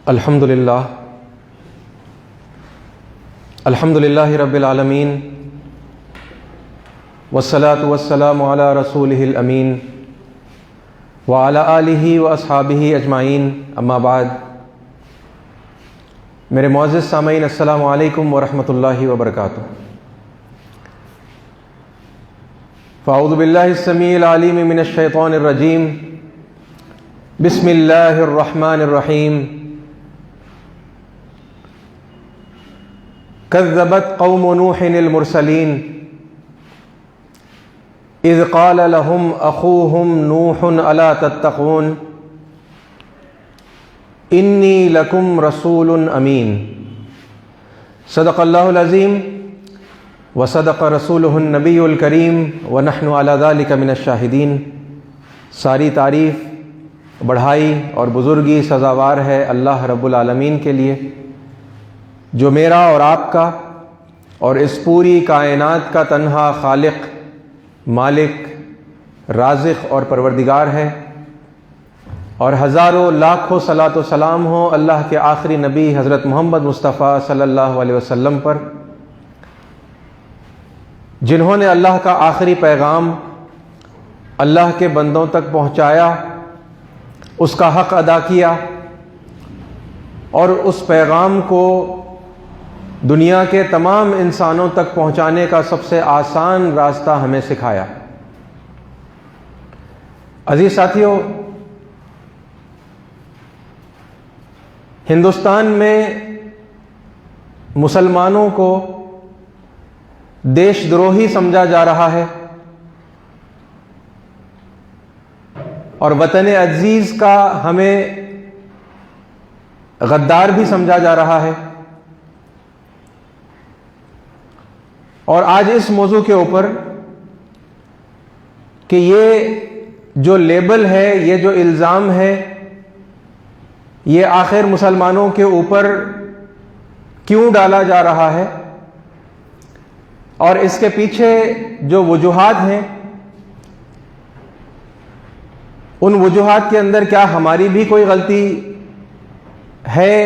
الحمدللہ رب العالمین والصلاة والسلام علی رسولہ الامین وعلی آلہ واصحابہ اجمعین، اما بعد۔ میرے معزز سامعین، السلام علیکم ورحمۃ اللہ وبرکاتہ۔ فاعوذ باللہ السمیع العلیم من الشیطان الرجیم، بسم اللہ الرحمن الرحیم۔ کذبت قوم نوح المرسلین اذ قال لهم اخوهم نوح الا تتقون انی لکم رسول امین۔ صدق اللہ العظیم وصدق رسولہ النبی الکریم ونحن علی ذلک من الشاہدین۔ ساری تعریف، بڑھائی اور بزرگی سزاوار ہے اللہ رب العالمین کے لیے، جو میرا اور آپ کا اور اس پوری کائنات کا تنہا خالق، مالک، رازق اور پروردگار ہے، اور ہزاروں لاکھوں صلاۃ و سلام ہو اللہ کے آخری نبی حضرت محمد مصطفیٰ صلی اللہ علیہ وسلم پر، جنہوں نے اللہ کا آخری پیغام اللہ کے بندوں تک پہنچایا، اس کا حق ادا کیا اور اس پیغام کو دنیا کے تمام انسانوں تک پہنچانے کا سب سے آسان راستہ ہمیں سکھایا۔ عزیز ساتھیوں، ہندوستان میں مسلمانوں کو دیش دروہی سمجھا جا رہا ہے اور وطن عزیز کا ہمیں غدار بھی سمجھا جا رہا ہے، اور آج اس موضوع کے اوپر کہ یہ جو لیبل ہے، یہ جو الزام ہے، یہ آخر مسلمانوں کے اوپر کیوں ڈالا جا رہا ہے، اور اس کے پیچھے جو وجوہات ہیں، ان وجوہات کے اندر کیا ہماری بھی کوئی غلطی ہے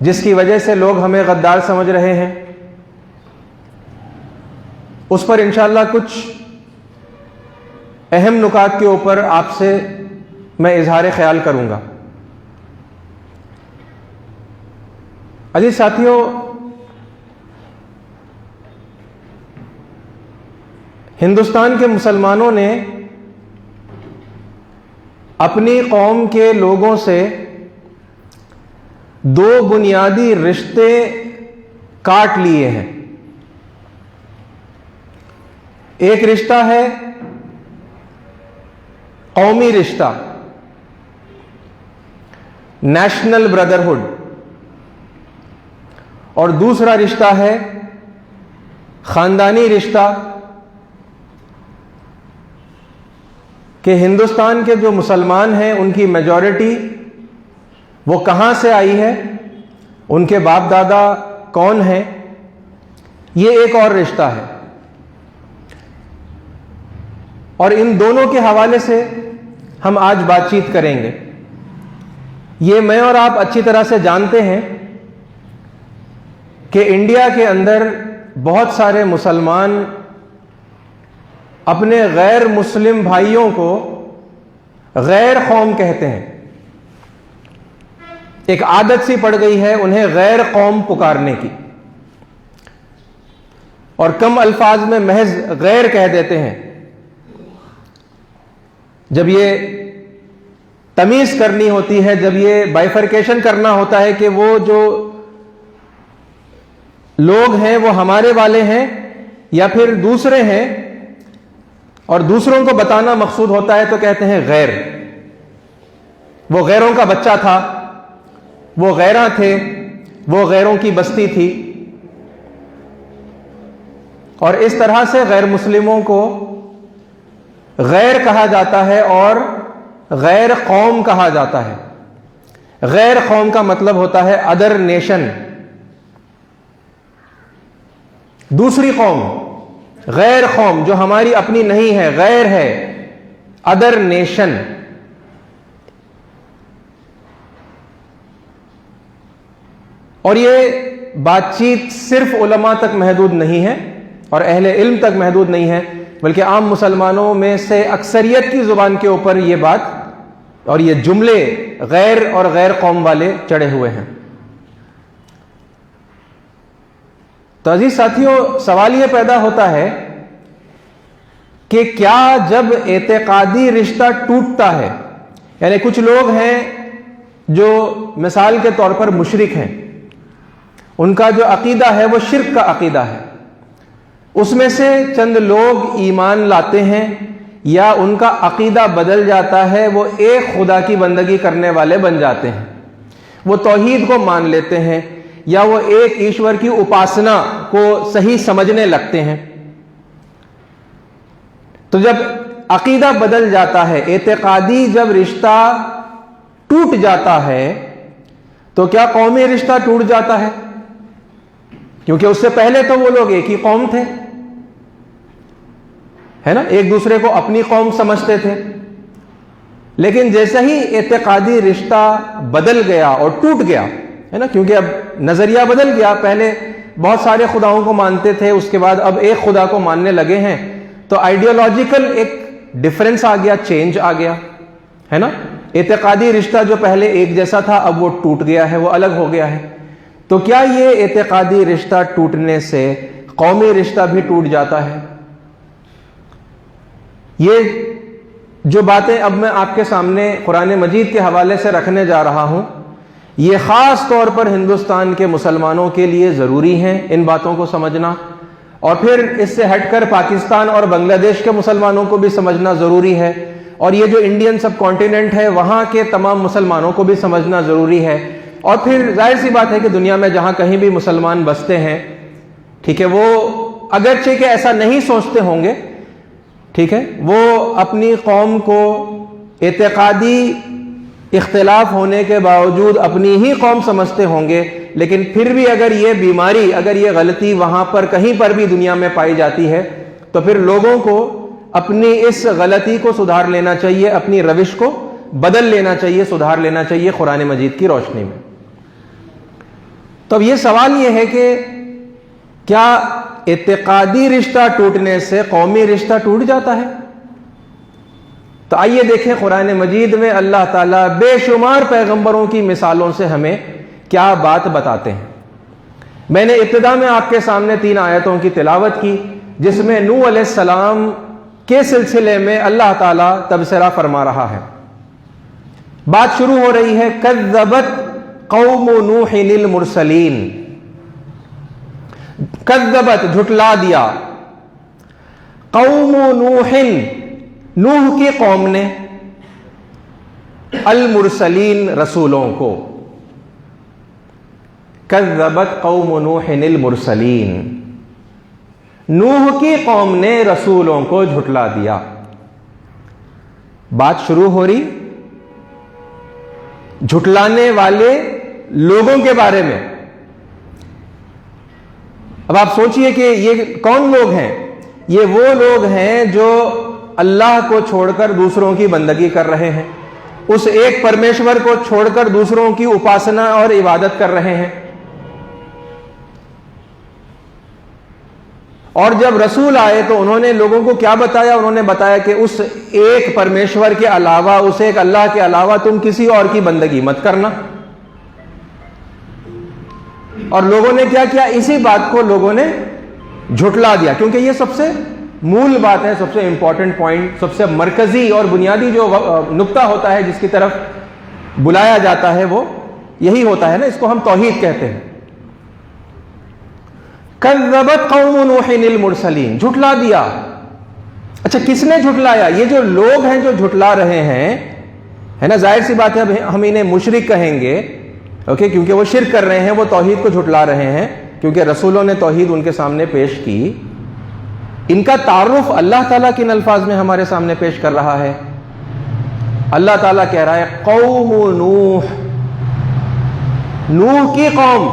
جس کی وجہ سے لوگ ہمیں غدار سمجھ رہے ہیں، اس پر انشاءاللہ کچھ اہم نکات کے اوپر آپ سے میں اظہار خیال کروں گا۔ عزیز ساتھیوں، ہندوستان کے مسلمانوں نے اپنی قوم کے لوگوں سے دو بنیادی رشتے کاٹ لیے ہیں۔ ایک رشتہ ہے قومی رشتہ، نیشنل بردرہڈ، اور دوسرا رشتہ ہے خاندانی رشتہ، کہ ہندوستان کے جو مسلمان ہیں ان کی میجورٹی وہ کہاں سے آئی ہے، ان کے باپ دادا کون ہیں، یہ ایک اور رشتہ ہے۔ اور ان دونوں کے حوالے سے ہم آج بات چیت کریں گے۔ یہ میں اور آپ اچھی طرح سے جانتے ہیں کہ انڈیا کے اندر بہت سارے مسلمان اپنے غیر مسلم بھائیوں کو غیر قوم کہتے ہیں۔ ایک عادت سی پڑ گئی ہے انہیں غیر قوم پکارنے کی، اور کم الفاظ میں محض غیر کہہ دیتے ہیں۔ جب یہ تمیز کرنی ہوتی ہے، جب یہ بائیفرکیشن کرنا ہوتا ہے کہ وہ جو لوگ ہیں وہ ہمارے والے ہیں یا پھر دوسرے ہیں، اور دوسروں کو بتانا مقصود ہوتا ہے، تو کہتے ہیں غیر۔ وہ غیروں کا بچہ تھا، وہ غیراں تھے، وہ غیروں کی بستی تھی، اور اس طرح سے غیر مسلموں کو غیر کہا جاتا ہے اور غیر قوم کہا جاتا ہے۔ غیر قوم کا مطلب ہوتا ہے ادر نیشن، دوسری قوم۔ غیر قوم جو ہماری اپنی نہیں ہے، غیر ہے، ادر نیشن۔ اور یہ بات چیت صرف علماء تک محدود نہیں ہے اور اہل علم تک محدود نہیں ہے، بلکہ عام مسلمانوں میں سے اکثریت کی زبان کے اوپر یہ بات اور یہ جملے غیر اور غیر قوم والے چڑھے ہوئے ہیں۔ تو عزیز ساتھیوں، سوال یہ پیدا ہوتا ہے کہ کیا جب اعتقادی رشتہ ٹوٹتا ہے، یعنی کچھ لوگ ہیں جو مثال کے طور پر مشرک ہیں، ان کا جو عقیدہ ہے وہ شرک کا عقیدہ ہے، اس میں سے چند لوگ ایمان لاتے ہیں یا ان کا عقیدہ بدل جاتا ہے، وہ ایک خدا کی بندگی کرنے والے بن جاتے ہیں، وہ توحید کو مان لیتے ہیں یا وہ ایک ایشور کی اپاسنا کو صحیح سمجھنے لگتے ہیں۔ تو جب عقیدہ بدل جاتا ہے، اعتقادی جب رشتہ ٹوٹ جاتا ہے، تو کیا قومی رشتہ ٹوٹ جاتا ہے؟ کیونکہ اس سے پہلے تو وہ لوگ ایک ہی قوم تھے، ہے نا، ایک دوسرے کو اپنی قوم سمجھتے تھے، لیکن جیسے ہی اعتقادی رشتہ بدل گیا اور ٹوٹ گیا، ہے نا، کیونکہ اب نظریہ بدل گیا، پہلے بہت سارے خداؤں کو مانتے تھے، اس کے بعد اب ایک خدا کو ماننے لگے ہیں، تو آئیڈیالوجیکل ایک ڈیفرنس آ گیا، چینج آ گیا، ہے نا، اعتقادی رشتہ جو پہلے ایک جیسا تھا اب وہ ٹوٹ گیا ہے، وہ الگ ہو گیا ہے۔ تو کیا یہ اعتقادی رشتہ ٹوٹنے سے قومی رشتہ بھی ٹوٹ جاتا ہے؟ یہ جو باتیں اب میں آپ کے سامنے قرآن مجید کے حوالے سے رکھنے جا رہا ہوں، یہ خاص طور پر ہندوستان کے مسلمانوں کے لیے ضروری ہیں ان باتوں کو سمجھنا، اور پھر اس سے ہٹ کر پاکستان اور بنگلہ دیش کے مسلمانوں کو بھی سمجھنا ضروری ہے، اور یہ جو انڈین سب کانٹیننٹ ہے وہاں کے تمام مسلمانوں کو بھی سمجھنا ضروری ہے، اور پھر ظاہر سی بات ہے کہ دنیا میں جہاں کہیں بھی مسلمان بستے ہیں، ٹھیک ہے، وہ اگرچہ کہ ایسا نہیں سوچتے ہوں گے، ٹھیک ہے، وہ اپنی قوم کو اعتقادی اختلاف ہونے کے باوجود اپنی ہی قوم سمجھتے ہوں گے، لیکن پھر بھی اگر یہ بیماری، اگر یہ غلطی وہاں پر کہیں پر بھی دنیا میں پائی جاتی ہے، تو پھر لوگوں کو اپنی اس غلطی کو سدھار لینا چاہیے، اپنی روش کو بدل لینا چاہیے، سدھار لینا چاہیے قرآن مجید کی روشنی میں۔ تو اب یہ سوال یہ ہے کہ کیا اعتقادی رشتہ ٹوٹنے سے قومی رشتہ ٹوٹ جاتا ہے؟ تو آئیے دیکھیں قرآن مجید میں اللہ تعالیٰ بے شمار پیغمبروں کی مثالوں سے ہمیں کیا بات بتاتے ہیں۔ میں نے ابتدا میں آپ کے سامنے 3 آیتوں کی تلاوت کی، جس میں نوح علیہ السلام کے سلسلے میں اللہ تعالیٰ تبصرہ فرما رہا ہے۔ بات شروع ہو رہی ہے، کذبت قوم نوح المرسلین، کذبت جھٹلا دیا، قوم نوح نوح کی قوم نے، المرسلین رسولوں کو، کذبت قوم نوح المرسلین، نوح کی قوم نے رسولوں کو جھٹلا دیا۔ بات شروع ہو رہی جھٹلانے والے لوگوں کے بارے میں۔ اب آپ سوچئے کہ یہ کون لوگ ہیں؟ یہ وہ لوگ ہیں جو اللہ کو چھوڑ کر دوسروں کی بندگی کر رہے ہیں، اس ایک پرمیشور کو چھوڑ کر دوسروں کی اپاسنا اور عبادت کر رہے ہیں۔ اور جب رسول آئے تو انہوں نے لوگوں کو کیا بتایا؟ انہوں نے بتایا کہ اس ایک پرمیشور کے علاوہ، اس ایک اللہ کے علاوہ تم کسی اور کی بندگی مت کرنا۔ اور لوگوں نے کیا کیا؟ اسی بات کو لوگوں نے جھٹلا دیا، کیونکہ یہ سب سے مول بات ہے، سب سے امپورٹنٹ پوائنٹ، سب سے مرکزی اور بنیادی جو نقطہ ہوتا ہے جس کی طرف بلایا جاتا ہے وہ یہی ہوتا ہے نا، اس کو ہم توحید کہتے ہیں۔ کذبت قوم نوح المرسلین، جھٹلا دیا۔ اچھا، کس نے جھٹلایا؟ یہ جو لوگ ہیں جو جھٹلا رہے ہیں، ہے نا، ظاہر سی بات ہے ہم انہیں مشرک کہیں گے، اوکے، کیونکہ وہ شرک کر رہے ہیں، وہ توحید کو جھٹلا رہے ہیں، کیونکہ رسولوں نے توحید ان کے سامنے پیش کی۔ ان کا تعارف اللہ تعالیٰ کن الفاظ میں ہمارے سامنے پیش کر رہا ہے؟ اللہ تعالیٰ کہہ رہا ہے قوم نوح، نوح کی قوم،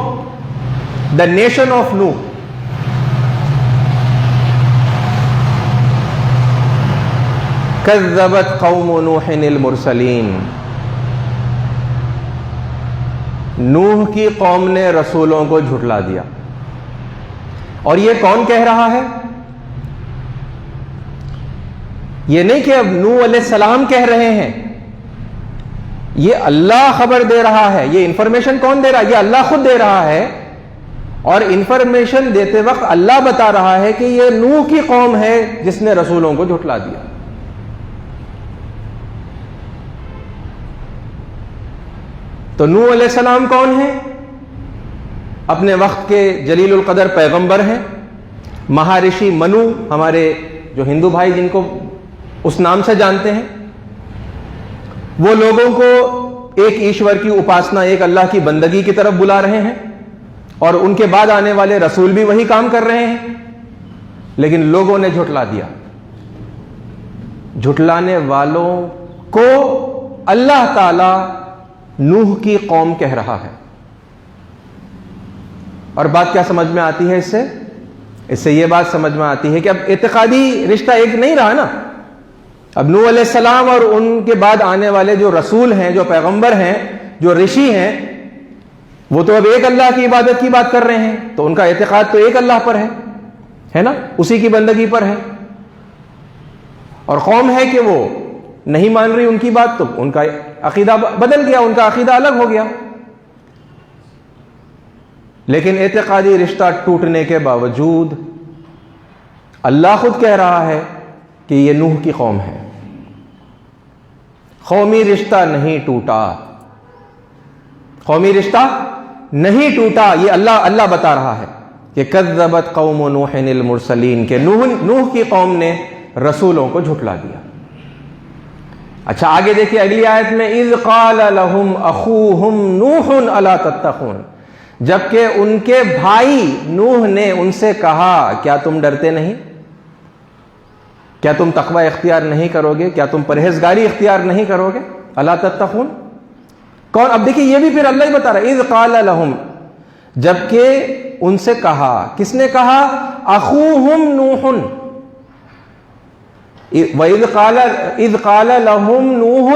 the nation of نوح۔ کذبت قوم نوح المرسلین، نوح کی قوم نے رسولوں کو جھٹلا دیا. اور یہ کون کہہ رہا ہے؟ یہ نہیں کہ اب نوح علیہ السلام کہہ رہے ہیں، یہ اللہ خبر دے رہا ہے. یہ انفارمیشن کون دے رہا ہے؟ یہ اللہ خود دے رہا ہے. اور انفارمیشن دیتے وقت اللہ بتا رہا ہے کہ یہ نوح کی قوم ہے جس نے رسولوں کو جھٹلا دیا. تو نوح علیہ السلام کون ہیں؟ اپنے وقت کے جلیل القدر پیغمبر ہیں. مہارشی منو، ہمارے جو ہندو بھائی جن کو اس نام سے جانتے ہیں، وہ لوگوں کو ایک ایشور کی اپاسنا، ایک اللہ کی بندگی کی طرف بلا رہے ہیں. اور ان کے بعد آنے والے رسول بھی وہی کام کر رہے ہیں. لیکن لوگوں نے جھٹلا دیا. جھٹلانے والوں کو اللہ تعالی نوح کی قوم کہہ رہا ہے. اور بات کیا سمجھ میں آتی ہے اس سے یہ بات سمجھ میں آتی ہے کہ اب اعتقادی رشتہ ایک نہیں رہا نا. اب نوح علیہ السلام اور ان کے بعد آنے والے جو رسول ہیں، جو پیغمبر ہیں، جو رشی ہیں، وہ تو اب ایک اللہ کی عبادت کی بات کر رہے ہیں. تو ان کا اعتقاد تو ایک اللہ پر ہے نا، اسی کی بندگی پر ہے. اور قوم ہے کہ وہ نہیں مان رہی ان کی بات، تو ان کا عقیدہ بدل گیا، ان کا عقیدہ الگ ہو گیا. لیکن اعتقادی رشتہ ٹوٹنے کے باوجود اللہ خود کہہ رہا ہے کہ یہ نوح کی قوم ہے. قومی رشتہ نہیں ٹوٹا، قومی رشتہ نہیں ٹوٹا. یہ اللہ بتا رہا ہے کہ کذبت قوم نوح المرسلین، کہ نوح کی قوم نے رسولوں کو جھٹلا دیا. اچھا آگے دیکھیے اگلی آیت میں، اذ قال لهم اخوهم نوح الا تتقون، جبکہ ان کے بھائی نوح نے ان سے کہا کیا تم ڈرتے نہیں؟ کیا تم تقوی اختیار نہیں کرو گے؟ کیا تم پرہیزگاری اختیار نہیں کرو گے؟ الا تتقون کون؟ اب دیکھیے یہ بھی پھر اللہ ہی بتا رہا ہے، اذ قال لهم، جبکہ ان سے کہا. کس نے کہا؟ اخوہم نوح. وَإِذْ قَالَ لَهُمْ نُوحٌ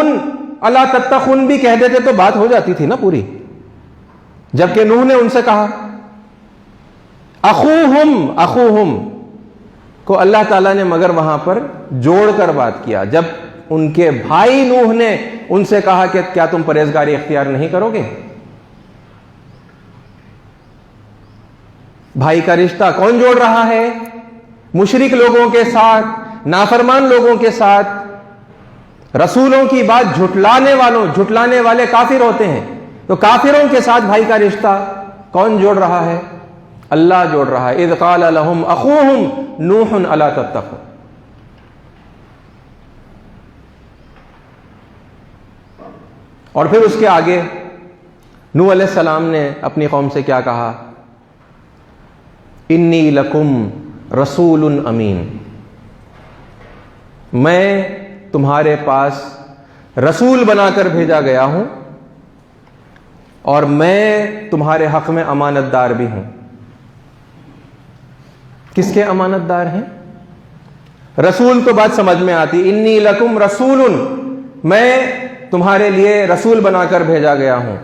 أَلَا تَتَّقُونَ بھی کہہ دیتے تو بات ہو جاتی تھی نا پوری. جبکہ نوح نے ان سے کہا. اخوہم کو اللہ تعالیٰ نے مگر وہاں پر جوڑ کر بات کیا. جب ان کے بھائی نوح نے ان سے کہا کہ کیا تم پرہیزگاری اختیار نہیں کرو گے؟ بھائی کا رشتہ کون جوڑ رہا ہے؟ مشرک لوگوں کے ساتھ، نافرمان لوگوں کے ساتھ. رسولوں کی بات جھٹلانے والے کافر ہوتے ہیں. تو کافروں کے ساتھ بھائی کا رشتہ کون جوڑ رہا ہے؟ اللہ جوڑ رہا ہے. اذ قال لهم اخوهم نوح الا تتقون. اور پھر اس کے آگے نوح علیہ السلام نے اپنی قوم سے کیا کہا؟ انی لکم رسول امین، میں تمہارے پاس رسول بنا کر بھیجا گیا ہوں اور میں تمہارے حق میں امانت دار بھی ہوں. کس کے امانت دار ہیں؟ رسول تو بات سمجھ میں آتی. انی لکم رسول، میں تمہارے لیے رسول بنا کر بھیجا گیا ہوں،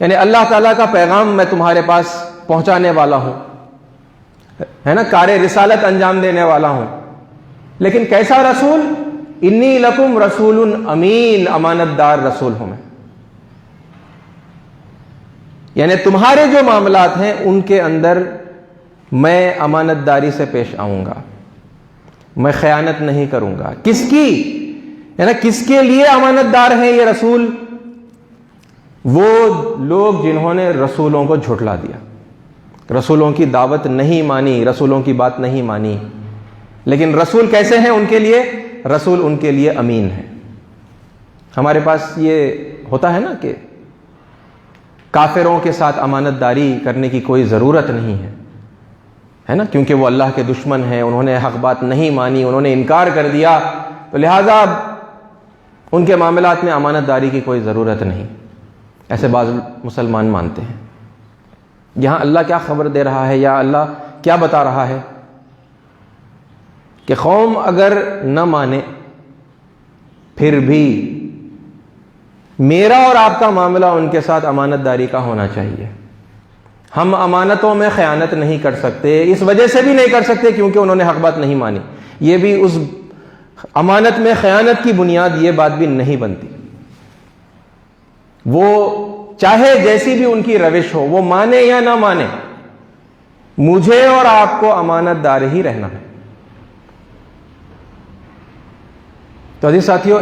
یعنی اللہ تعالیٰ کا پیغام میں تمہارے پاس پہنچانے والا ہوں، ہے نا، کار رسالت انجام دینے والا ہوں. لیکن کیسا رسول؟ انی لکم رسول امین، امانت دار رسول ہوں میں. یعنی تمہارے جو معاملات ہیں ان کے اندر میں امانت داری سے پیش آؤں گا، میں خیانت نہیں کروں گا. کس کی؟ یعنی کس کے لیے امانت دار ہیں یہ رسول؟ وہ لوگ جنہوں نے رسولوں کو جھٹلا دیا، رسولوں کی دعوت نہیں مانی، رسولوں کی بات نہیں مانی. لیکن رسول کیسے ہیں ان کے لیے؟ رسول ان کے لیے امین ہے. ہمارے پاس یہ ہوتا ہے نا کہ کافروں کے ساتھ امانت داری کرنے کی کوئی ضرورت نہیں ہے نا، کیونکہ وہ اللہ کے دشمن ہیں، انہوں نے حق بات نہیں مانی، انہوں نے انکار کر دیا، تو لہذا ان کے معاملات میں امانت داری کی کوئی ضرورت نہیں. ایسے بعض مسلمان مانتے ہیں. یہاں اللہ کیا خبر دے رہا ہے، یا اللہ کیا بتا رہا ہے کہ قوم اگر نہ مانے پھر بھی میرا اور آپ کا معاملہ ان کے ساتھ امانت داری کا ہونا چاہیے. ہم امانتوں میں خیانت نہیں کر سکتے، اس وجہ سے بھی نہیں کر سکتے کیونکہ انہوں نے حق بات نہیں مانی. یہ بھی اس امانت میں خیانت کی بنیاد یہ بات بھی نہیں بنتی. وہ چاہے جیسی بھی ان کی روش ہو، وہ مانے یا نہ مانے، مجھے اور آپ کو امانت دار ہی رہنا ہے. تو عزیز ساتھیو،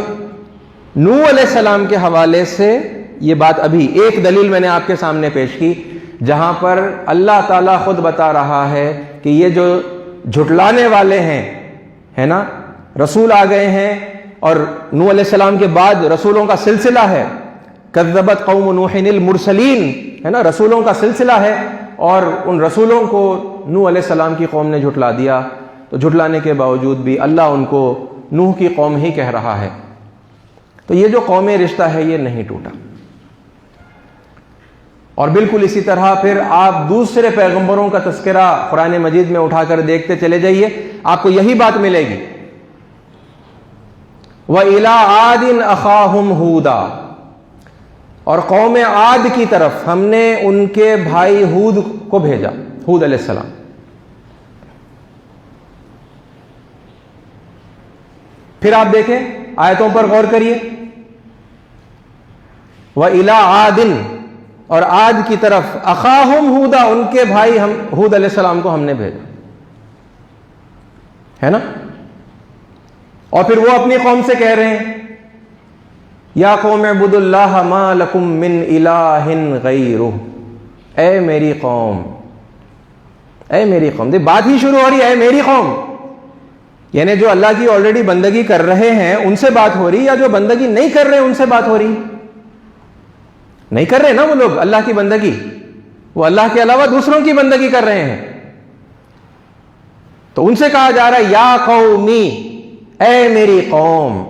نوح علیہ السلام کے حوالے سے یہ بات ابھی ایک دلیل میں نے آپ کے سامنے پیش کی، جہاں پر اللہ تعالیٰ خود بتا رہا ہے کہ یہ جو جھٹلانے والے ہیں، ہے نا، رسول آ گئے ہیں اور نوح علیہ السلام کے بعد رسولوں کا سلسلہ ہے. کذبت قوم نوح المرسلین، ہے نا، رسولوں کا سلسلہ ہے، اور ان رسولوں کو نوح علیہ السلام کی قوم نے جھٹلا دیا. تو جھٹلانے کے باوجود بھی اللہ ان کو نوح کی قوم ہی کہہ رہا ہے. تو یہ جو قومی رشتہ ہے یہ نہیں ٹوٹا. اور بالکل اسی طرح پھر آپ دوسرے پیغمبروں کا تذکرہ قرآن مجید میں اٹھا کر دیکھتے چلے جائیے، آپ کو یہی بات ملے گی. وَإِلَىٰ عَادٍ أَخَاهُمْ هُودًا، اور قوم عاد کی طرف ہم نے ان کے بھائی ہود کو بھیجا، ہود علیہ السلام. پھر آپ دیکھیں آیتوں پر غور کریے. وَإِلَىٰ عَادٍ، اور عاد کی طرف اخاہم ہودا، ان کے بھائی ہم ہود علیہ السلام کو ہم نے بھیجا، ہے نا. اور پھر وہ اپنی قوم سے کہہ رہے ہیں یا قوم اعبدوا اللہ ما لکم من الہ غیرہ، اے میری قوم، اے میری قوم. دیکھ بات ہی شروع ہو رہی ہے اے میری قوم، یعنی جو اللہ کی آلریڈی بندگی کر رہے ہیں ان سے بات ہو رہی، یا جو بندگی نہیں کر رہے ان سے بات ہو رہی. نہیں کر رہے نا وہ لوگ اللہ کی بندگی، وہ اللہ کے علاوہ دوسروں کی بندگی کر رہے ہیں. تو ان سے کہا جا رہا ہے یا قومی، اے میری قوم،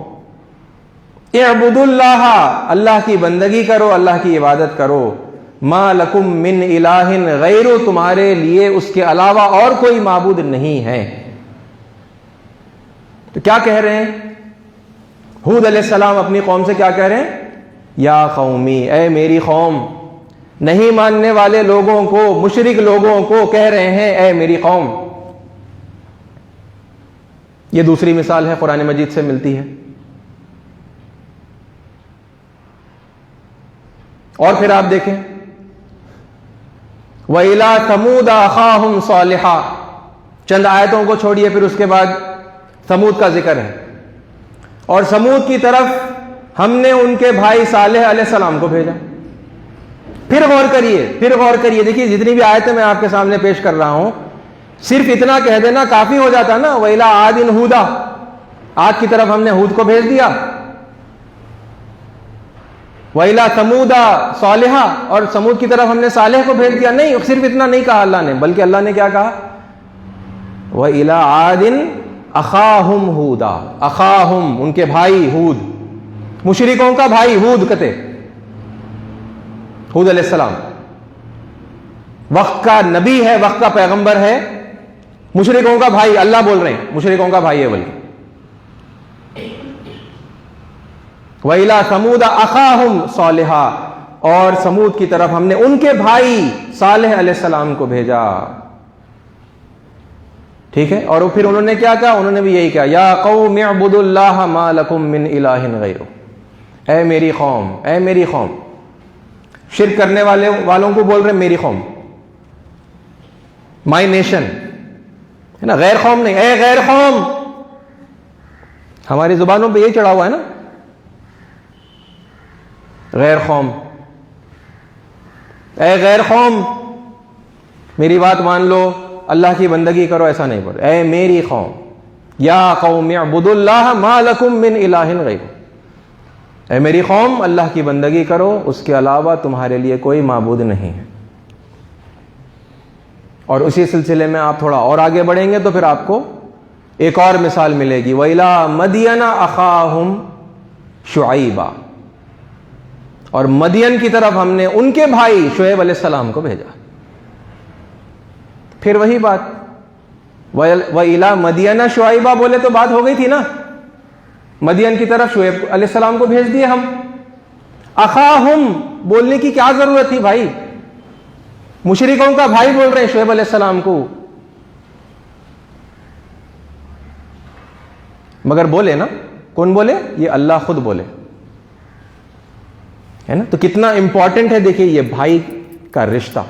اعبدوا اللہ، اللہ کی بندگی کرو، اللہ کی عبادت کرو. ما لکم من الہ غیرہ، تمہارے لیے اس کے علاوہ اور کوئی معبود نہیں ہے. تو کیا کہہ رہے ہیں ہود علیہ السلام اپنی قوم سے؟ کیا کہہ رہے ہیں؟ یا قومی، اے میری قوم. نہیں ماننے والے لوگوں کو، مشرک لوگوں کو کہہ رہے ہیں اے میری قوم. یہ دوسری مثال ہے قرآن مجید سے ملتی ہے. اور پھر آپ دیکھیں وَإِلَىٰ ثَمُودَ أَخَاهُمْ صَالِحًا، چند آیتوں کو چھوڑیے پھر اس کے بعد ثمود کا ذکر ہے. اور ثمود کی طرف ہم نے ان کے بھائی صالح علیہ السلام کو بھیجا. پھر غور کریے، پھر غور کریے. دیکھیے جتنی بھی آیتیں میں آپ کے سامنے پیش کر رہا ہوں، صرف اتنا کہہ دینا کافی ہو جاتا نا، وَإِلَىٰ عَادٍ هُودًا، عاد کی طرف ہم نے ہود کو بھیج دیا. وَإِلَىٰ ثَمُودَ صَالِحًا، اور ثمود کی طرف ہم نے صالح کو بھیج دیا. نہیں، صرف اتنا نہیں کہا اللہ نے، بلکہ اللہ نے کیا کہا؟ وَإِلَىٰ عَادٍ أَخَاهُمْ هُودًا، اخاہم ان کے بھائی ہود، مشرکوں کا بھائی ہود کہتے، ہود علیہ السلام وقت کا نبی ہے، وقت کا پیغمبر ہے، مشرکوں کا بھائی. اللہ بول رہے ہیں مشرکوں کا بھائی ہے بلکہ. وَإِلَىٰ ثَمُودَ أَخَاهُمْ صَالِحًا، اور ثمود کی طرف ہم نے ان کے بھائی صالح علیہ السلام کو بھیجا. ٹھیک ہے. اور پھر انہوں نے کیا کہا؟ انہوں نے بھی یہی کہا یا قوم اعبدوا اللہ ما لکم من الہ غیرہ، اے میری قوم، اے میری قوم. شرک کرنے والوں کو بول رہے میری قوم، مائی نیشن، ہے نا، غیر قوم نہیں. اے غیر قوم، ہماری زبانوں پہ یہی چڑھا ہوا ہے نا، غیر قوم. اے غیر قوم، میری بات مان لو، اللہ کی بندگی کرو، ایسا نہیں بول. اے میری قوم، یا قوم اعبدوا اللہ ما لکم من الہ غیرہ، اے میری قوم اللہ کی بندگی کرو، اس کے علاوہ تمہارے لیے کوئی معبود نہیں ہے. اور اسی سلسلے میں آپ تھوڑا اور آگے بڑھیں گے تو پھر آپ کو ایک اور مثال ملے گی. وَإِلَىٰ مَدْيَنَ أَخَاهُمْ شُعَيْبًا، اور مدین کی طرف ہم نے ان کے بھائی شعیب علیہ السلام کو بھیجا. پھر وہی بات، وَإِلَىٰ مَدْيَنَ شُعَيْبًا بولے تو بات ہو گئی تھی نا، مدین کی طرف شعیب علیہ السلام کو بھیج دیے ہم. اخاہم بولنے کی کیا ضرورت تھی بھائی؟ مشرکوں کا بھائی بول رہے ہیں شعیب علیہ السلام کو، مگر بولے نا، کون بولے؟ یہ اللہ خود بولے، ہے نا؟ تو کتنا امپورٹنٹ ہے دیکھیے یہ بھائی کا رشتہ۔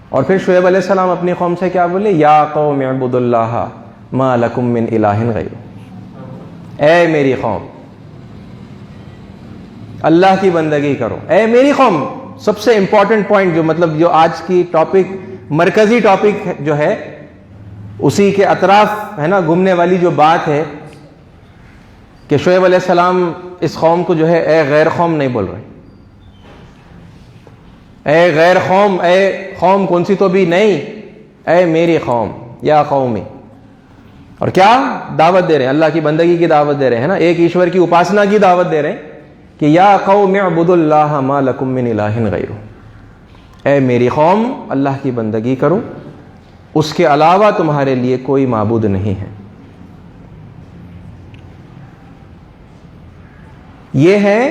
اور پھر شعیب علیہ السلام اپنی قوم سے کیا بولے؟ یا قوم اعبدوا اللہ ما لکم من الہ غیرہ، اے میری قوم اللہ کی بندگی کرو، اے میری قوم۔ سب سے امپورٹنٹ پوائنٹ جو مطلب جو آج کی ٹاپک، مرکزی ٹاپک جو ہے، اسی کے اطراف ہے نا گھومنے والی جو بات ہے کہ شعیب علیہ السلام اس قوم کو جو ہے اے غیر قوم نہیں بول رہے، اے غیر قوم، اے قوم کون سی تو بھی نہیں، اے میری قوم، یا قومی۔ اور کیا دعوت دے رہے ہیں؟ اللہ کی بندگی کی دعوت دے رہے ہیں نا، ایک ایشور کی اپاسنا کی دعوت دے رہے ہیں کہ یا قوم اعبدوا اللہ ما لکم من الہ غیرہ، اے میری قوم اللہ کی بندگی کرو، اس کے علاوہ تمہارے لیے کوئی معبود نہیں ہے۔ یہ ہے،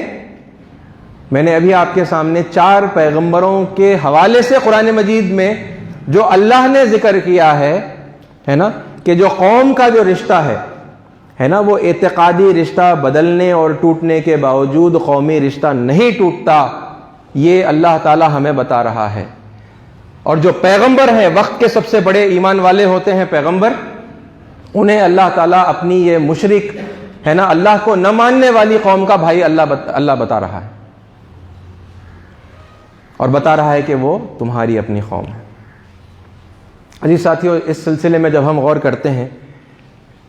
میں نے ابھی آپ کے سامنے 4 پیغمبروں کے حوالے سے قرآن مجید میں جو اللہ نے ذکر کیا ہے نا، کہ جو قوم کا جو رشتہ ہے نا، وہ اعتقادی رشتہ بدلنے اور ٹوٹنے کے باوجود قومی رشتہ نہیں ٹوٹتا، یہ اللہ تعالی ہمیں بتا رہا ہے۔ اور جو پیغمبر ہیں، وقت کے سب سے بڑے ایمان والے ہوتے ہیں پیغمبر، انہیں اللہ تعالیٰ اپنی یہ مشرک ہے نا، اللہ کو نہ ماننے والی قوم کا بھائی اللہ بتا رہا ہے، اور بتا رہا ہے کہ وہ تمہاری اپنی قوم ہے۔ عزیز ساتھیو، اس سلسلے میں جب ہم غور کرتے ہیں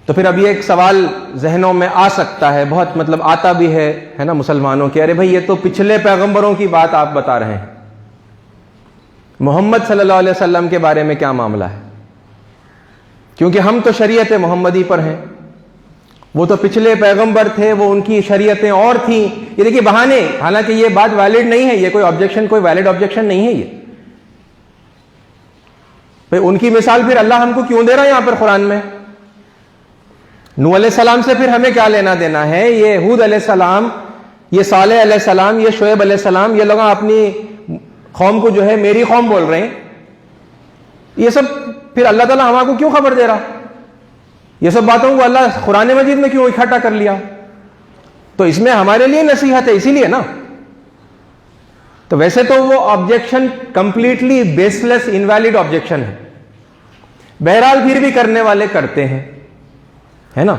تو پھر اب یہ ایک سوال ذہنوں میں آ سکتا ہے، بہت مطلب آتا بھی ہے نا مسلمانوں کے، ارے بھائی یہ تو پچھلے پیغمبروں کی بات آپ بتا رہے ہیں، محمد صلی اللہ علیہ وسلم کے بارے میں کیا معاملہ ہے؟ کیونکہ ہم تو شریعت محمدی پر ہیں، وہ تو پچھلے پیغمبر تھے، وہ ان کی شریعتیں اور تھیں۔ یہ دیکھیے بہانے، حالانکہ یہ بات ویلڈ نہیں ہے، یہ کوئی آبجیکشن، کوئی ویلڈ آبجیکشن نہیں ہے یہ۔ بھائی ان کی مثال پھر اللہ ہم کو کیوں دے رہا ہے یہاں پر قرآن میں؟ نوح علیہ السلام سے پھر ہمیں کیا لینا دینا ہے؟ یہ ہود علیہ السلام، یہ صالح علیہ السلام، یہ شعیب علیہ السلام، یہ لوگ اپنی قوم کو جو ہے میری قوم بول رہے ہیں، یہ سب پھر اللہ تعالیٰ ہمارے کو کیوں خبر دے رہا؟ یہ سب باتوں کو اللہ قرآن مجید میں کیوں اکٹھا کر لیا؟ تو اس میں ہمارے لیے نصیحت ہے، اسی لیے نا۔ تو ویسے تو وہ آبجیکشن کمپلیٹلی بیس لیس انویلڈ آبجیکشن ہے، بہرحال پھر بھی کرنے والے کرتے ہیں، ہے نا،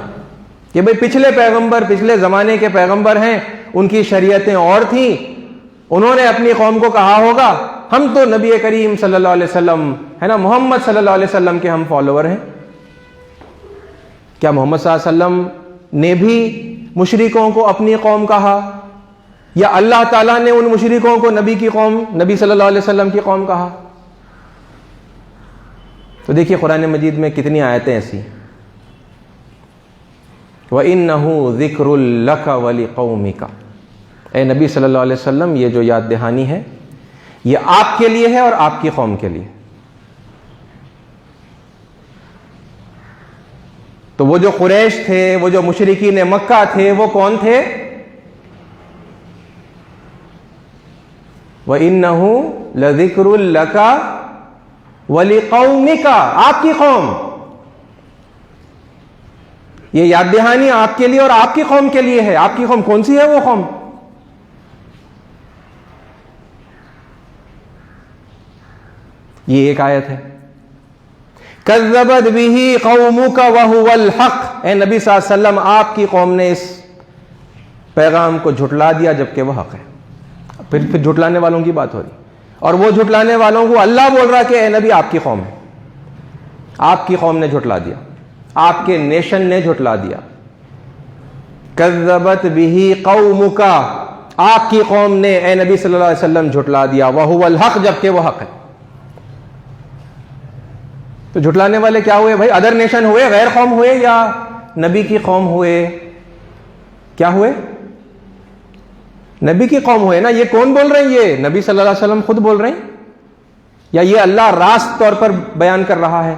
کہ بھئی پچھلے پیغمبر، پچھلے زمانے کے پیغمبر ہیں، ان کی شریعتیں اور تھیں، انہوں نے اپنی قوم کو کہا ہوگا ہم تو نبی کریم صلی اللہ علیہ وسلم ہے نا، محمد صلی اللہ علیہ وسلم کے ہم فالوور ہیں۔ کیا محمد صلی اللہ علیہ وسلم نے بھی مشرکوں کو اپنی قوم کہا، یا اللہ تعالیٰ نے ان مشرکوں کو نبی کی قوم، نبی صلی اللہ علیہ وسلم کی قوم کہا؟ تو دیکھیے قرآن مجید میں کتنی آیتیں ایسی ہیں۔ وَإِنَّهُ ذِكْرٌ لَكَ وَلِقَوْمِكَ، اے نبی صلی اللہ علیہ وسلم، یہ جو یاد دہانی ہے یہ آپ کے لیے ہے اور آپ کی قوم کے لیے۔ تو وہ جو قریش تھے، وہ جو مشرکین مکہ تھے، وہ کون تھے؟ وَإِنَّهُ لَذِكْرٌ لَكَ وَلِقَوْمِكَ، آپ کی قوم، یہ یاد دہانی آپ کے لیے اور آپ کی قوم کے لیے ہے۔ آپ کی قوم کون سی ہے؟ وہ قوم یہ ایک آیت ہے، کذبت بہ قومک وہو الحق، اے نبی صلی اللہ علیہ وسلم آپ کی قوم نے اس پیغام کو جھٹلا دیا جبکہ وہ حق ہے۔ پھر جھٹلانے والوں کی بات ہو رہی، اور وہ جھٹلانے والوں کو اللہ بول رہا کہ اے نبی آپ کی قوم ہے، آپ کی قوم نے جھٹلا دیا، آپ کے نیشن نے جھٹلا دیا۔ کذبت بہ قومک، آپ کی قوم نے اے نبی صلی اللہ علیہ وسلم جھٹلا دیا، وہو الحق، جبکہ وہ حق ہے۔ تو جھٹلانے والے کیا ہوئے بھائی؟ ادر نیشن ہوئے، غیر قوم ہوئے، یا نبی کی قوم ہوئے؟ کیا ہوئے؟ نبی کی قوم ہوئے نا۔ یہ کون بول رہے ہیں؟ یہ نبی صلی اللہ علیہ وسلم خود بول رہے ہیں، یا یہ اللہ راست طور پر بیان کر رہا ہے؟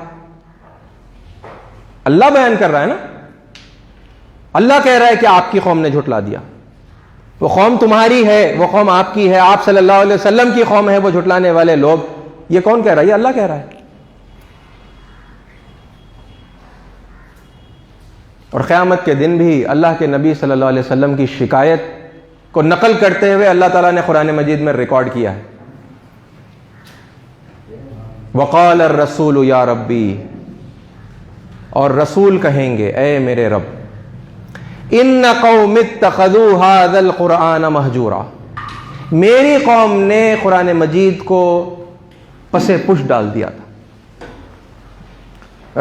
اللہ بیان کر رہا ہے نا، اللہ کہہ رہا ہے کہ آپ کی قوم نے جھٹلا دیا۔ وہ قوم تمہاری ہے، وہ قوم آپ کی ہے، آپ صلی اللہ علیہ وسلم کی قوم ہے وہ جھٹلانے والے لوگ. یہ کون کہہ رہا ہے؟ یہ اللہ کہہ رہا ہے. اور قیامت کے دن بھی اللہ کے نبی صلی اللہ علیہ وسلم کی شکایت کو نقل کرتے ہوئے اللہ تعالیٰ نے قرآن مجید میں ریکارڈ کیا ہے. وقال الرسول یا ربی، اور رسول کہیں گے اے میرے رب، ان قوم اتخذوا هذا القرآن مہجورا، میری قوم نے قرآن مجید کو پس پش ڈال دیا تھا.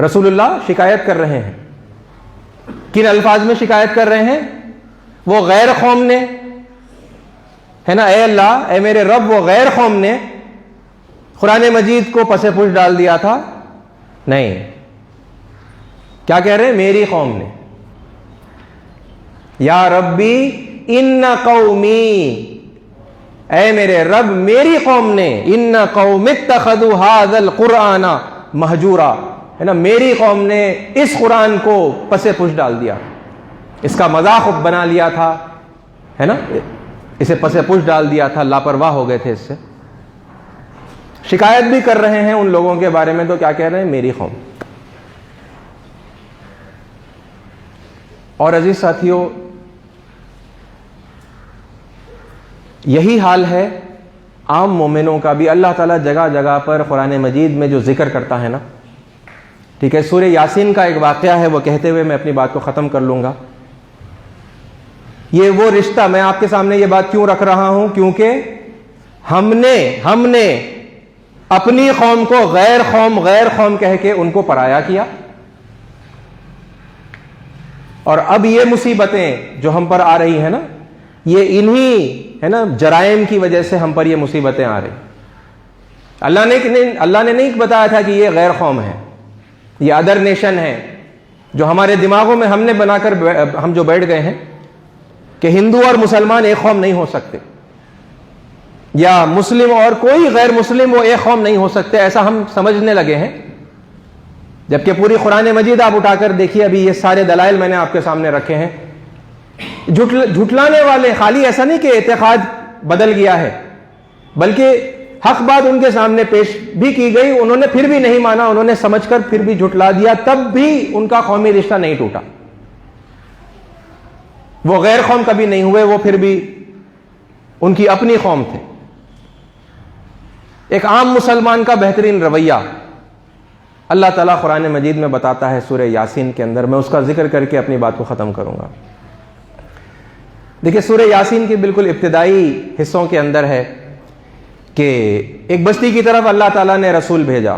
رسول اللہ شکایت کر رہے ہیں. کن الفاظ میں شکایت کر رہے ہیں؟ وہ غیر قوم نے، ہے نا، اے اللہ اے میرے رب، وہ غیر قوم نے قرآن مجید کو پس پش ڈال دیا تھا؟ نہیں. کیا کہہ رہے ہیں؟ میری قوم نے. یا ربی ان قومی، اے میرے رب میری قوم نے، ان قوم اتخذوا هذا القرآن مہجورا، ہے نا، میری قوم نے اس قرآن کو پس پش ڈال دیا، اس کا مذاق بنا لیا تھا، ہے نا، اسے پس پش ڈال دیا تھا، لاپرواہ ہو گئے تھے اس سے. شکایت بھی کر رہے ہیں ان لوگوں کے بارے میں. تو کیا کہہ رہے ہیں؟ میری قوم. اور عزیز ساتھیوں، یہی حال ہے عام مومنوں کا بھی. اللہ تعالیٰ جگہ جگہ پر قرآن مجید میں جو ذکر کرتا ہے نا، ٹھیک ہے، سورہ یاسین کا ایک واقعہ ہے، وہ کہتے ہوئے میں اپنی بات کو ختم کر لوں گا. یہ وہ رشتہ، میں آپ کے سامنے یہ بات کیوں رکھ رہا ہوں؟ کیونکہ ہم نے اپنی قوم کو غیر قوم کہہ کے ان کو پرایا کیا، اور اب یہ مصیبتیں جو ہم پر آ رہی ہیں نا، یہ انہی، ہے نا، جرائم کی وجہ سے ہم پر یہ مصیبتیں آ رہی. اللہ نے نہیں بتایا تھا کہ یہ غیر قوم ہے، یہ ادر نیشن ہے، جو ہمارے دماغوں میں ہم نے بنا کر ہم جو بیٹھ گئے ہیں کہ ہندو اور مسلمان ایک قوم نہیں ہو سکتے، یا مسلم اور کوئی غیر مسلم وہ ایک قوم نہیں ہو سکتے، ایسا ہم سمجھنے لگے ہیں. جبکہ پوری قرآن مجید آپ اٹھا کر دیکھیے، ابھی یہ سارے دلائل میں نے آپ کے سامنے رکھے ہیں. جھٹلانے والے خالی ایسا نہیں کہ اعتقاد بدل گیا ہے، بلکہ حق بات ان کے سامنے پیش بھی کی گئی، انہوں نے پھر بھی نہیں مانا، انہوں نے سمجھ کر پھر بھی جھٹلا دیا، تب بھی ان کا قومی رشتہ نہیں ٹوٹا. وہ غیر قوم کبھی نہیں ہوئے، وہ پھر بھی ان کی اپنی قوم تھے. ایک عام مسلمان کا بہترین رویہ اللہ تعالیٰ قرآن مجید میں بتاتا ہے سورہ یاسین کے اندر. میں اس کا ذکر کر کے اپنی بات کو ختم کروں گا. دیکھیے سورہ یاسین کے بالکل ابتدائی حصوں کے اندر ہے کہ ایک بستی کی طرف اللہ تعالیٰ نے رسول بھیجا،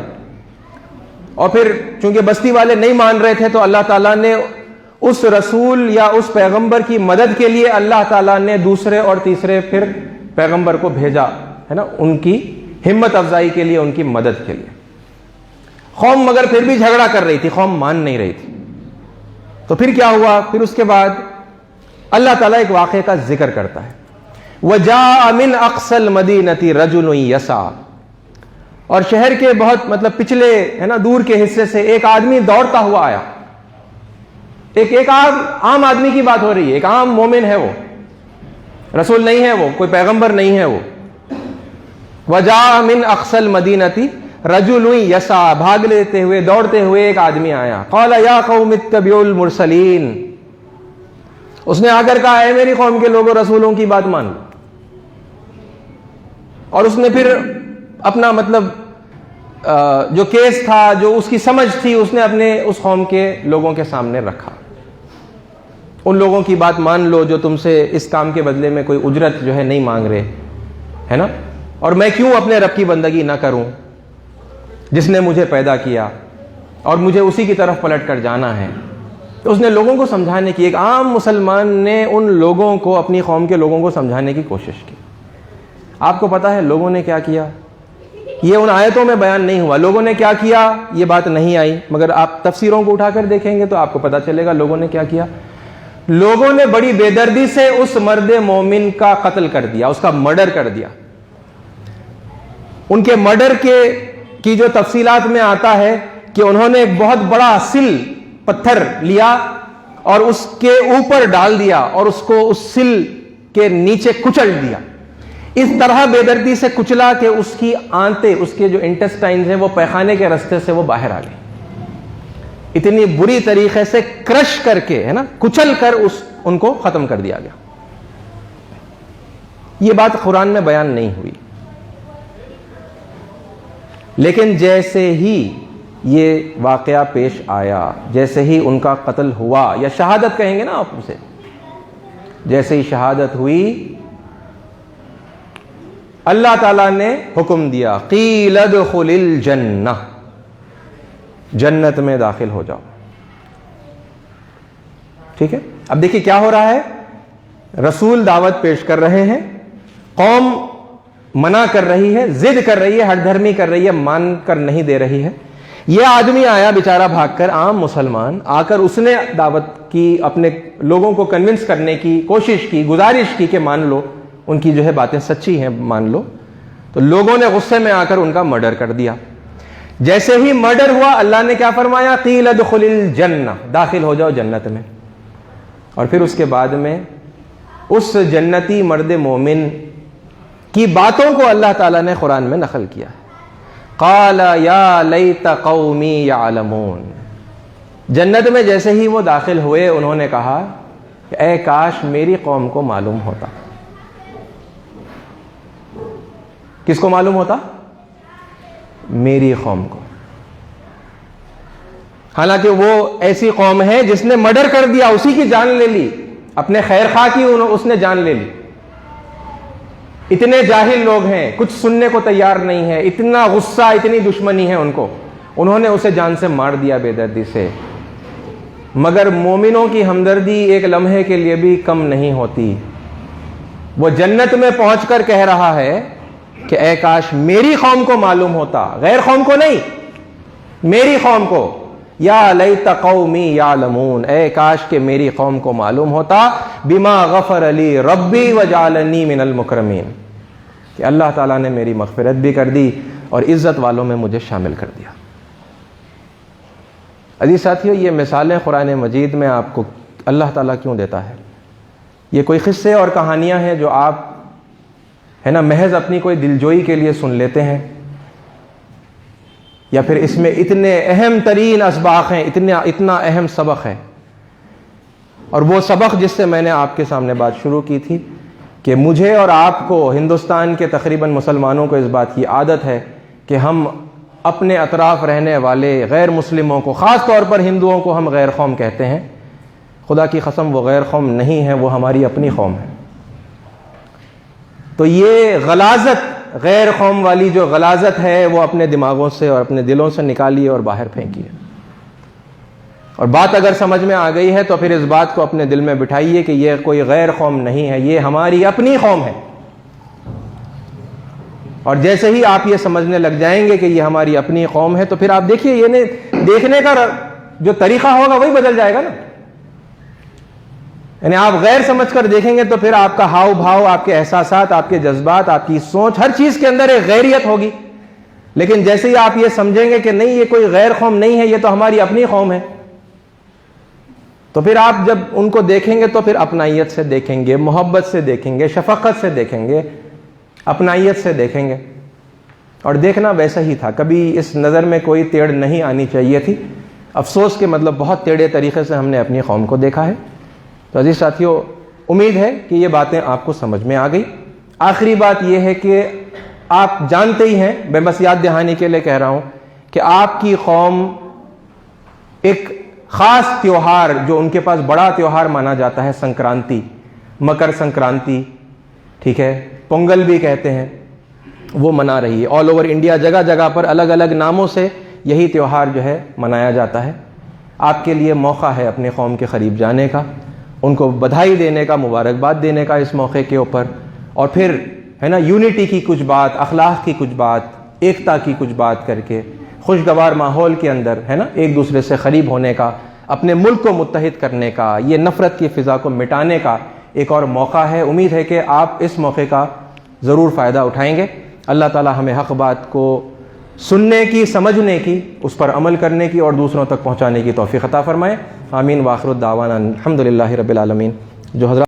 اور پھر چونکہ بستی والے نہیں مان رہے تھے تو اللہ تعالیٰ نے اس رسول یا اس پیغمبر کی مدد کے لیے اللہ تعالیٰ نے دوسرے اور تیسرے پھر پیغمبر کو بھیجا، ہے نا، ان کی ہمت افزائی کے لیے، ان کی مدد کے لیے. قوم مگر پھر بھی جھگڑا کر رہی تھی، قوم مان نہیں رہی تھی. تو پھر کیا ہوا؟ پھر اس کے بعد اللہ تعالیٰ ایک واقعے کا ذکر کرتا ہے. وَجَاءَ مِنْ أَقْصَى الْمَدِينَةِ رَجُلٌ يَسْعَىٰ، اور شہر کے بہت پچھلے، ہے نا، دور کے حصے سے ایک آدمی دوڑتا ہوا آیا. ایک عام آدمی کی بات ہو رہی ہے، ایک عام مومن ہے، وہ رسول نہیں ہے، وہ کوئی پیغمبر نہیں ہے. وہ وَجَاءَ مِنْ أَقْصَى الْمَدِينَةِ رَجُلٌ يَسْعَىٰ، بھاگ لیتے ہوئے، دوڑتے ہوئے ایک آدمی آیا. قَالَ يَا قَوْمِ اتَّبِعُوا الْمُرْسَلِينَ، اس نے آ کر کہا اے میری قوم کے لوگوں، رسولوں کی بات مان لو. اور اس نے پھر اپنا جو کیس تھا، جو اس کی سمجھ تھی، اس نے اپنے اس قوم کے لوگوں کے سامنے رکھا. ان لوگوں کی بات مان لو جو تم سے اس کام کے بدلے میں کوئی اجرت جو ہے نہیں مانگ رہے، ہے نا، اور میں کیوں اپنے رب کی بندگی نہ کروں جس نے مجھے پیدا کیا، اور مجھے اسی کی طرف پلٹ کر جانا ہے. تو اس نے لوگوں کو سمجھانے کی، ایک عام مسلمان نے ان لوگوں کو، اپنی قوم کے لوگوں کو سمجھانے کی کوشش کی. آپ کو پتا ہے لوگوں نے کیا کیا؟ یہ ان آیتوں میں بیان نہیں ہوا لوگوں نے کیا کیا، یہ بات نہیں آئی، مگر آپ تفسیروں کو اٹھا کر دیکھیں گے تو آپ کو پتا چلے گا لوگوں نے کیا کیا. لوگوں نے بڑی بے دردی سے اس مرد مومن کا قتل کر دیا، اس کا مرڈر کر دیا. ان کے مرڈر کی جو تفصیلات میں آتا ہے کہ انہوں نے ایک بہت بڑا سل پتھر لیا اور اس کے اوپر ڈال دیا، اور اس کو اس سل کے نیچے کچل دیا، اس طرح بے دردی سے کچلا کہ اس کی آنتیں، اس کے جو انٹسٹائنز ہیں وہ پیخانے کے رستے سے وہ باہر آ گئے، اتنی بری طریقے سے کرش کر کے، ہے نا، کچل کر ان کو ختم کر دیا گیا۔ یہ بات قرآن میں بیان نہیں ہوئی، لیکن جیسے ہی یہ واقعہ پیش آیا، جیسے ہی ان کا قتل ہوا، یا شہادت کہیں گے نا آپ اسے، جیسے ہی شہادت ہوئی اللہ تعالیٰ نے حکم دیا قیل ادخل الجنہ، جنت میں داخل ہو جاؤ۔ ٹھیک ہے، اب دیکھیے کیا ہو رہا ہے، رسول دعوت پیش کر رہے ہیں، قوم منع کر رہی ہے، ضد کر رہی ہے، ہٹ دھرمی کر رہی ہے، مان کر نہیں دے رہی ہے۔ یہ آدمی آیا بیچارہ بھاگ کر، عام مسلمان آ کر اس نے دعوت کی، اپنے لوگوں کو کنونس کرنے کی کوشش کی، گزارش کی کہ مان لو، ان کی جو ہے باتیں سچی ہیں، مان لو۔ تو لوگوں نے غصے میں آ کر ان کا مرڈر کر دیا۔ جیسے ہی مرڈر ہوا اللہ نے کیا فرمایا، قیل ادخل الجنہ، داخل ہو جاؤ جنت میں۔ اور پھر اس کے بعد میں اس جنتی مرد مومن کی باتوں کو اللہ تعالیٰ نے قرآن میں نقل کیا ہے، قال یا لیت قومی یعلمون۔ جنت میں جیسے ہی وہ داخل ہوئے انہوں نے کہا کہ اے کاش میری قوم کو معلوم ہوتا۔ کس کو معلوم ہوتا؟ میری قوم کو۔ حالانکہ وہ ایسی قوم ہے جس نے مرڈر کر دیا، اسی کی جان لے لی، اپنے خیر خواہ کی اس نے جان لے لی۔ اتنے جاہل لوگ ہیں، کچھ سننے کو تیار نہیں ہے، اتنا غصہ، اتنی دشمنی ہے ان کو، انہوں نے اسے جان سے مار دیا بے دردی سے۔ مگر مومنوں کی ہمدردی ایک لمحے کے لیے بھی کم نہیں ہوتی۔ وہ جنت میں پہنچ کر کہہ رہا ہے کہ اے کاش میری قوم کو معلوم ہوتا، غیر قوم کو نہیں، میری قوم کو، یا لیت قومی یعلمون، اے کاش کہ میری قوم کو معلوم ہوتا، بما غفر لی ربی وجعلنی من المکرمین، کہ اللہ تعالیٰ نے میری مغفرت بھی کر دی اور عزت والوں میں مجھے شامل کر دیا۔ عزیز ساتھیو، یہ مثالیں قرآن مجید میں آپ کو اللہ تعالیٰ کیوں دیتا ہے؟ یہ کوئی قصے اور کہانیاں ہیں جو آپ ہے نا محض اپنی کوئی دلجوئی کے لیے سن لیتے ہیں، یا پھر اس میں اتنے اہم ترین اسباق ہیں، اتنا اہم سبق ہے۔ اور وہ سبق جس سے میں نے آپ کے سامنے بات شروع کی تھی کہ مجھے اور آپ کو، ہندوستان کے تقریباً مسلمانوں کو اس بات کی عادت ہے کہ ہم اپنے اطراف رہنے والے غیر مسلموں کو، خاص طور پر ہندوؤں کو، ہم غیر قوم کہتے ہیں۔ خدا کی قسم وہ غیر قوم نہیں ہے، وہ ہماری اپنی قوم ہے۔ تو یہ غلاظت، غیر قوم والی جو غلاظت ہے، وہ اپنے دماغوں سے اور اپنے دلوں سے نکالیے اور باہر پھینکیے۔ اور بات اگر سمجھ میں آ گئی ہے تو پھر اس بات کو اپنے دل میں بٹھائیے کہ یہ کوئی غیر قوم نہیں ہے، یہ ہماری اپنی قوم ہے۔ اور جیسے ہی آپ یہ سمجھنے لگ جائیں گے کہ یہ ہماری اپنی قوم ہے، تو پھر آپ دیکھیے یہ دیکھنے کا جو طریقہ ہوگا وہی بدل جائے گا نا۔ یعنی آپ غیر سمجھ کر دیکھیں گے تو پھر آپ کا ہاؤ بھاؤ، آپ کے احساسات، آپ کے جذبات، آپ کی سوچ، ہر چیز کے اندر ایک غیریت ہوگی۔ لیکن جیسے ہی آپ یہ سمجھیں گے کہ نہیں یہ کوئی غیر قوم نہیں ہے، یہ تو ہماری اپنی قوم ہے، تو پھر آپ جب ان کو دیکھیں گے تو پھر اپنائیت سے دیکھیں گے، محبت سے دیکھیں گے، شفقت سے دیکھیں گے، اپنائیت سے دیکھیں گے۔ اور دیکھنا ویسا ہی تھا، کبھی اس نظر میں کوئی تیڑ نہیں آنی چاہیے تھی۔ افسوس کہ مطلب بہت ٹیڑھے طریقے سے ہم نے اپنی قوم کو دیکھا ہے۔ تو عزیز ساتھیو، امید ہے کہ یہ باتیں آپ کو سمجھ میں آ گئی۔ آخری بات یہ ہے کہ آپ جانتے ہی ہیں، میں بس یاد دہانی کے لیے کہہ رہا ہوں کہ آپ کی قوم ایک خاص تیوہار، جو ان کے پاس بڑا تیوہار مانا جاتا ہے، سنکرانتی، مکر سنکرانتی، ٹھیک ہے، پونگل بھی کہتے ہیں، وہ منا رہی ہے۔ آل اوور انڈیا جگہ جگہ پر الگ الگ ناموں سے یہی تیوہار جو ہے منایا جاتا ہے۔ آپ کے لیے موقع ہے اپنے قوم کے قریب جانے کا، ان کو بدھائی دینے کا، مبارکباد دینے کا اس موقع کے اوپر، اور پھر ہے نا یونٹی کی کچھ بات، اخلاق کی کچھ بات، ایکتا کی کچھ بات کر کے خوشگوار ماحول کے اندر ہے نا ایک دوسرے سے قریب ہونے کا، اپنے ملک کو متحد کرنے کا، یہ نفرت کی فضا کو مٹانے کا ایک اور موقع ہے۔ امید ہے کہ آپ اس موقع کا ضرور فائدہ اٹھائیں گے۔ اللہ تعالی ہمیں حق بات کو سننے کی، سمجھنے کی، اس پر عمل کرنے کی اور دوسروں تک پہنچانے کی توفیق عطا فرمائے۔ آمین۔ وآخر الدعوانا الحمدللہ رب العالمین۔ جو حضرات